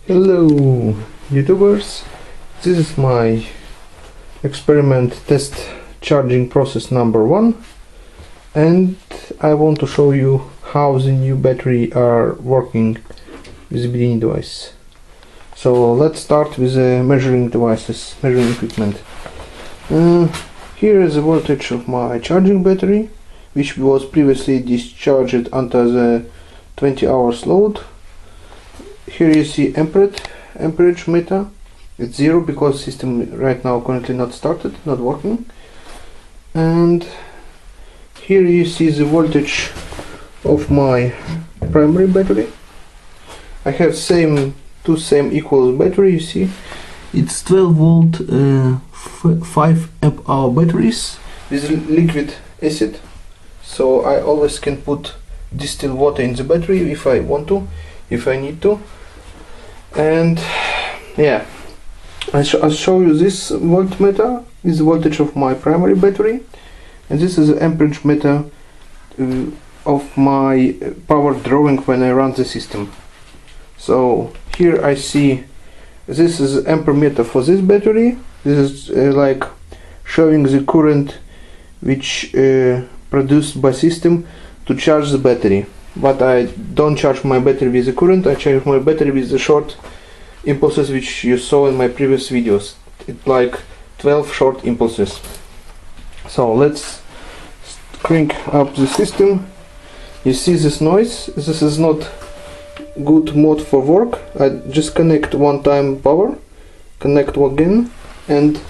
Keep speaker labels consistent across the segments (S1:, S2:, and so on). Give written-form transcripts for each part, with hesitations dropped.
S1: Hello YouTubers, this is my experiment test charging process number 1, and I want to show you how the new battery are working with the Bedini device. So let's start with the measuring devices, measuring equipment. Here is the voltage of my charging battery, which was previously discharged under the 20 hours load. Here you see amperage meter. It's 0 because system right now currently not started, not working. And here you see the voltage of my primary battery. I have two equal battery. You see it's 12 volt 5 amp hour batteries with liquid acid, so I always can put distilled water in the battery if I want to, if I need to. And yeah, I'll show you this voltmeter is the voltage of my primary battery, and this is the amperage meter of my power drawing when I run the system. So here I see this is ampere meter for this battery. This is like showing the current which produced by system to charge the battery. But I don't charge my battery with the current, I charge my battery with the short impulses which you saw in my previous videos. It's like 12 short impulses. So let's crank up the system. You see this noise? This is not good mode for work. I just connect one time power, connect again, and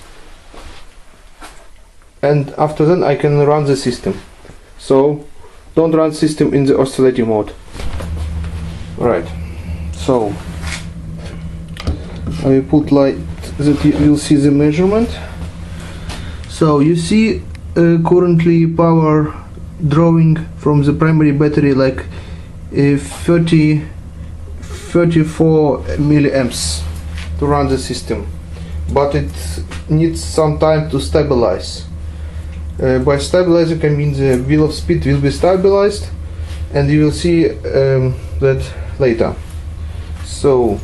S1: after that I can run the system. So don't run system in the oscillating mode. Right, so I will put light that you will see the measurement. So you see currently power drawing from the primary battery like 34 milliamps to run the system, but it needs some time to stabilize. By stabilizing I mean the wheel of speed will be stabilized, and you will see that later. So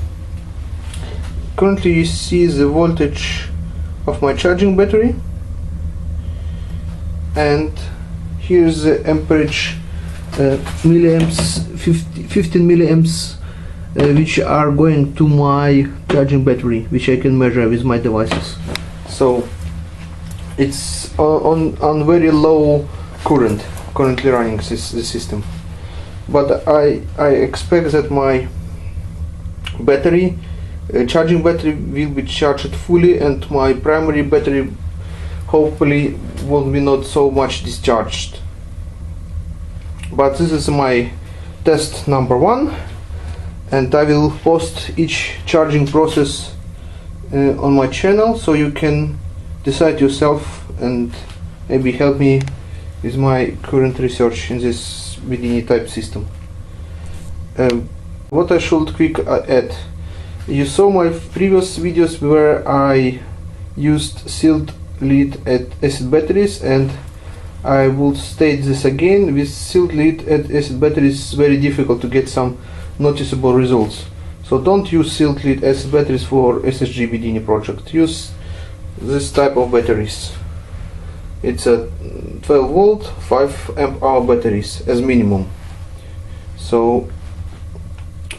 S1: currently you see the voltage of my charging battery, and here's the amperage milliamps, 15 milliamps which are going to my charging battery, which I can measure with my devices. So it's on very low current currently running the system, but I expect that my battery charging battery will be charged fully, and my primary battery hopefully will be not so much discharged. But this is my test number 1, and I will post each charging process on my channel, so you can decide yourself and maybe help me with my current research in this Bedini type system. What I should quick add: you saw my previous videos where I used sealed lead acid batteries, and I will state this again. With sealed lead acid batteries it's very difficult to get some noticeable results, so don't use sealed lead acid batteries for SSG Bedini project. Use this type of batteries. It's a 12 volt 5 amp hour batteries as minimum. So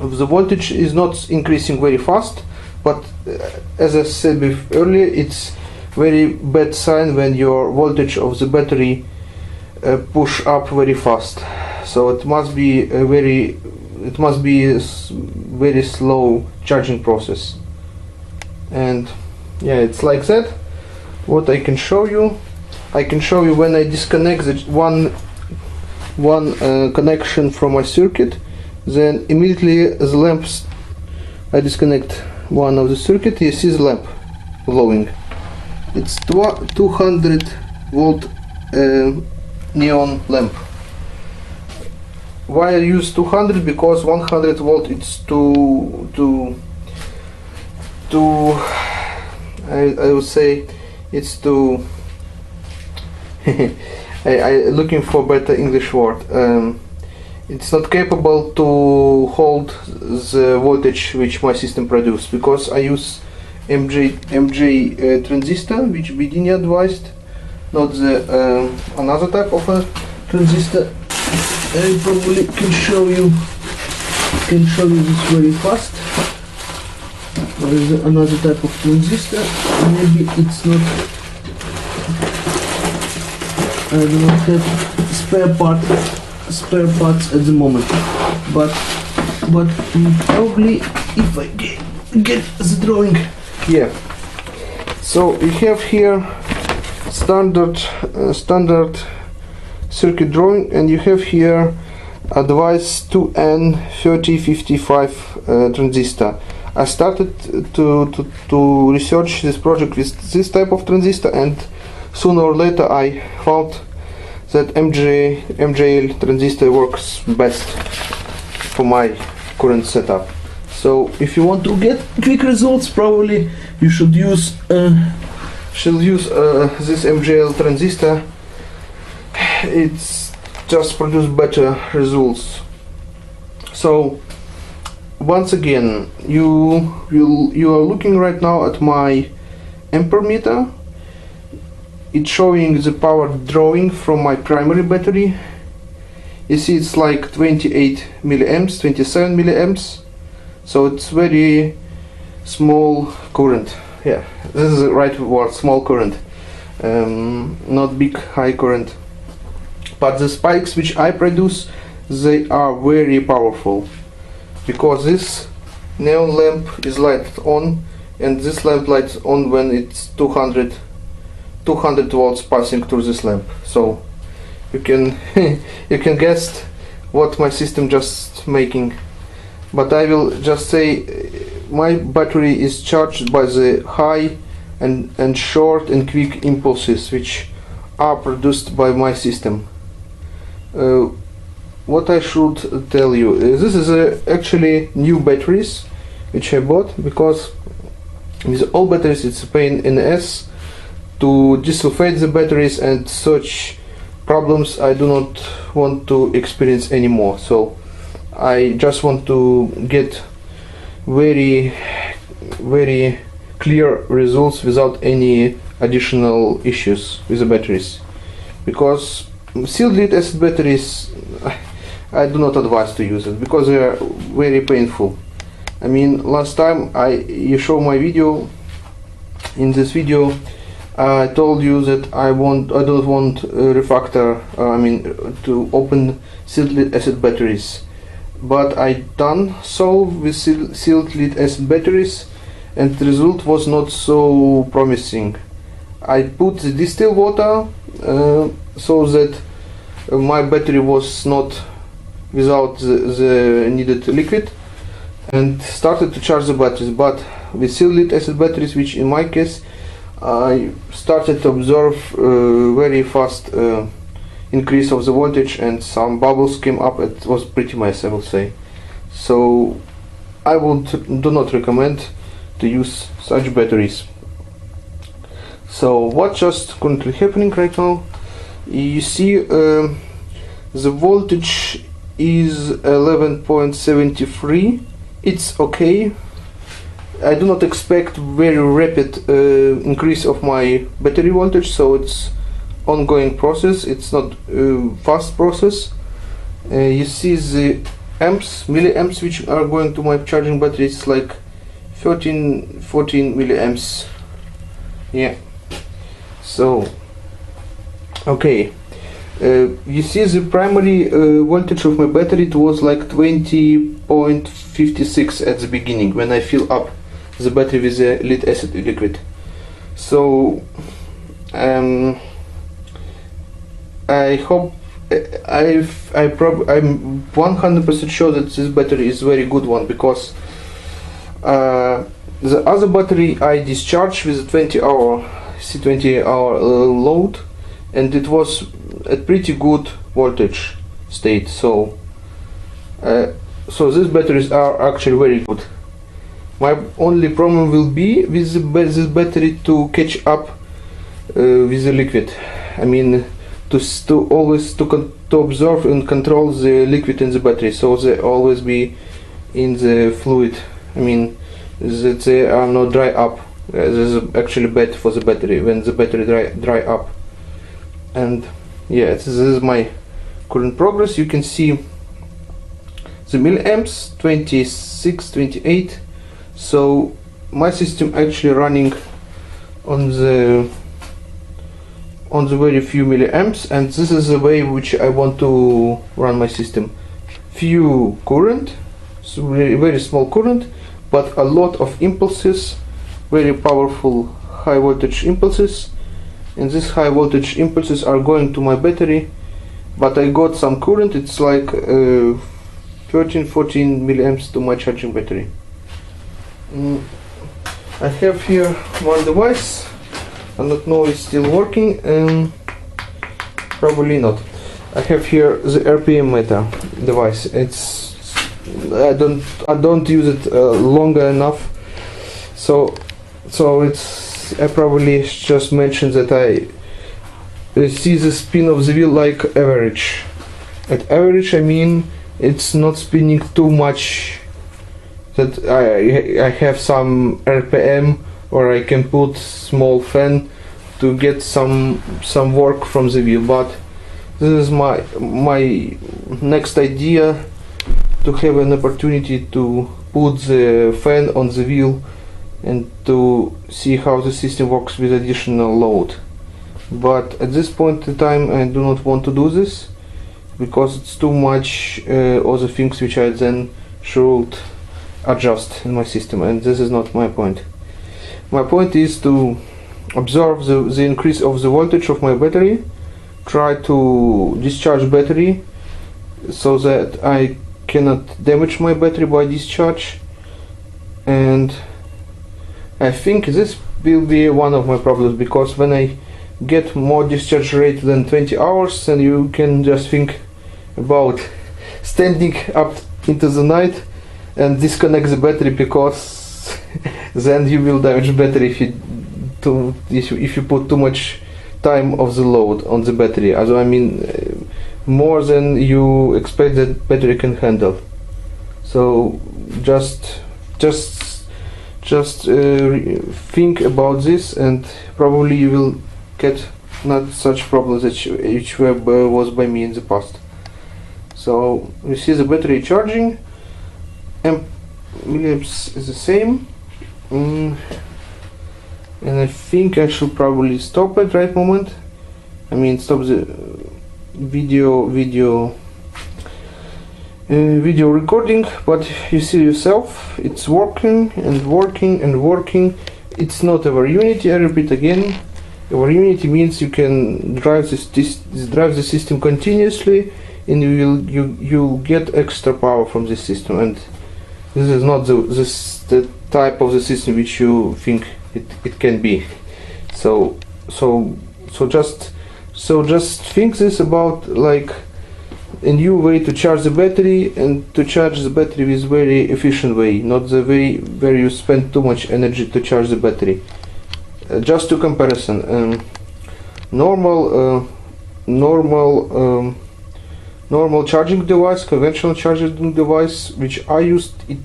S1: the voltage is not increasing very fast, but as I said earlier, it's very bad sign when your voltage of the battery push up very fast. So it must be a very slow charging process. And yeah, it's like that. What I can show you when I disconnect the one connection from my circuit, then immediately the lamps, I disconnect one of the circuit, you see the lamp glowing. It's 200 volt neon lamp. Why I use 200? Because 100 volt it's I would say it's too I looking for better English word. it's not capable to hold the voltage which my system produces, because I use MJ transistor, which BDNI advised, not the another type of a transistor. I probably can show you this very fast. There is another type of transistor. Maybe it's not. I do not have spare parts at the moment, but probably if I get the drawing. Yeah. So we have here standard circuit drawing, and you have here advice 2N3055 transistor. I started to research this project with this type of transistor, and sooner or later I found that MJL transistor works best for my current setup. So if you want to get quick results, probably you should use this MJL transistor. It's just produce better results. So once again, you are looking right now at my ampere meter. It's showing the power drawing from my primary battery. You see it's like 28 milliamps, 27 milliamps. So it's very small current. Yeah, this is the right word, small current. Not big high current. But the spikes which I produce, they are very powerful, because this neon lamp is lighted on, and this lamp lights on when it's 200 volts passing through this lamp. So you can you can guess what my system just making. But I will just say my battery is charged by the high and short and quick impulses which are produced by my system. What I should tell you, this is actually new batteries which I bought, because with all batteries it's a pain in the ass to desulfate the batteries, and such problems I do not want to experience anymore. So I just want to get very clear results without any additional issues with the batteries, because sealed lead acid batteries I do not advise to use it, because they are very painful. I mean, last time you show my video, in this video I told you that I don't want refractor, to open sealed lead acid batteries, but I done so with sealed lead acid batteries, and the result was not so promising. I put the distilled water so that my battery was not without the needed liquid, and started to charge the batteries. But with sealed lead acid batteries, which in my case I started to observe very fast increase of the voltage, and some bubbles came up. It was pretty mess, I will say. So I do not recommend to use such batteries. So what's just currently happening right now, you see the voltage is 11.73. it's okay. I do not expect very rapid increase of my battery voltage, so it's ongoing process, it's not fast process. You see the milliamps which are going to my charging battery, it's like 14 milliamps. Yeah. So okay, you see the primary voltage of my battery, it was like 20.56 at the beginning when I fill up the battery with the lead acid liquid. So I hope I'm 100% sure that this battery is very good one, because the other battery I discharged with a 20 hour load, and it was a pretty good voltage state. So these batteries are actually very good. My only problem will be with this battery to catch up with the liquid. I mean, to absorb and control the liquid in the battery, so they always be in the fluid. I mean that they are not dry up. This is actually bad for the battery when the battery dry up. And yeah, this is my current progress. You can see the milliamps 26, 28. So my system actually running on the very few milliamps, and this is the way which I want to run my system. Few current, so very small current, but a lot of impulses, very powerful high voltage impulses, and these high voltage impulses are going to my battery. But I got some current, it's like 13-14 milliamps to my charging battery. I have here one device. I don't know if it's still working, probably not. I have here the RPM meter device. I don't use it longer enough, so I probably just mentioned that I see the spin of the wheel like average. At average I mean it's not spinning too much, that I have some RPM, or I can put small fan to get some work from the wheel. But this is my next idea, to have an opportunity to put the fan on the wheel and to see how the system works with additional load. But at this point in time I do not want to do this, because it's too much other things which I then should adjust in my system, and this is not my point. My point is to observe the increase of the voltage of my battery, try to discharge battery so that I cannot damage my battery by discharge, and I think this will be one of my problems, because when I get more discharge rate than 20 hours, then you can just think about standing up into the night and disconnect the battery, because then you will damage battery if you put too much time of the load on the battery. I mean more than you expect that battery can handle. So just think about this, and probably you will get not such problems which was by me in the past. So you see the battery charging, milliamps is the same, and I think I should probably stop at right moment. I mean stop the video recording, but you see yourself, it's working and working and working. It's not over unity, I repeat again. Over unity means you can drive drive the system continuously, and you'll get extra power from this system. And this is not the type of the system which you think it can be. So just think this about like a new way to charge the battery, and to charge the battery with very efficient way, not the way where you spend too much energy to charge the battery. Just to comparison, normal charging device, conventional charging device which I used, it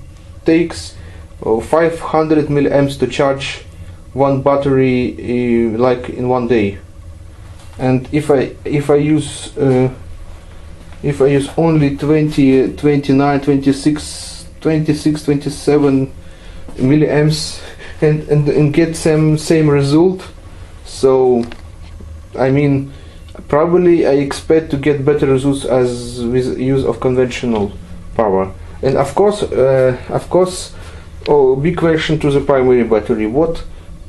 S1: takes 500 milliamps to charge one battery like in one day. And if I use only 20, 29, 26, 27 milliamps and get same result, so I mean probably I expect to get better results as with use of conventional power. And of course big question to the primary battery, what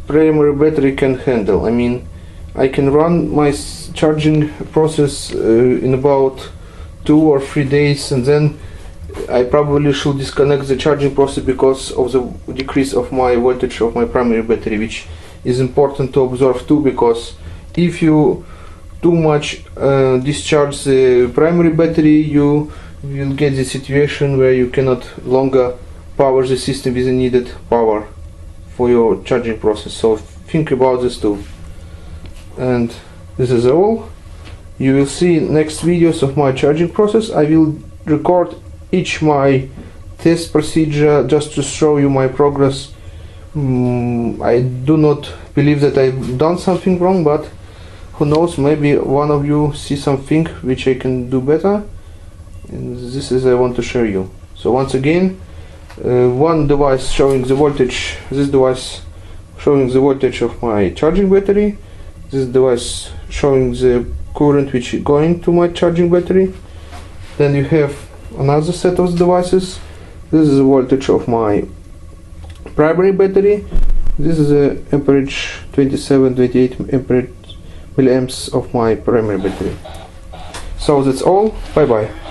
S1: primary battery can handle. I mean I can run my charging process in about 2 or 3 days, and then I probably should disconnect the charging process because of the decrease of my voltage of my primary battery, which is important to observe too, because if you too much discharge the primary battery, you will get the situation where you cannot longer power the system with the needed power for your charging process. So think about this too. And this is all. You will see next videos of my charging process. I will record each my test procedure just to show you my progress. I do not believe that I've done something wrong, but who knows, maybe one of you see something which I can do better, and this is I want to show you. So once again, one device showing the voltage, this device showing the voltage of my charging battery, this device showing the current which is going to my charging battery. Then you have another set of devices. This is the voltage of my primary battery. This is the amperage 27-28 amperage milliamps of my primary battery. So that's all. Bye bye.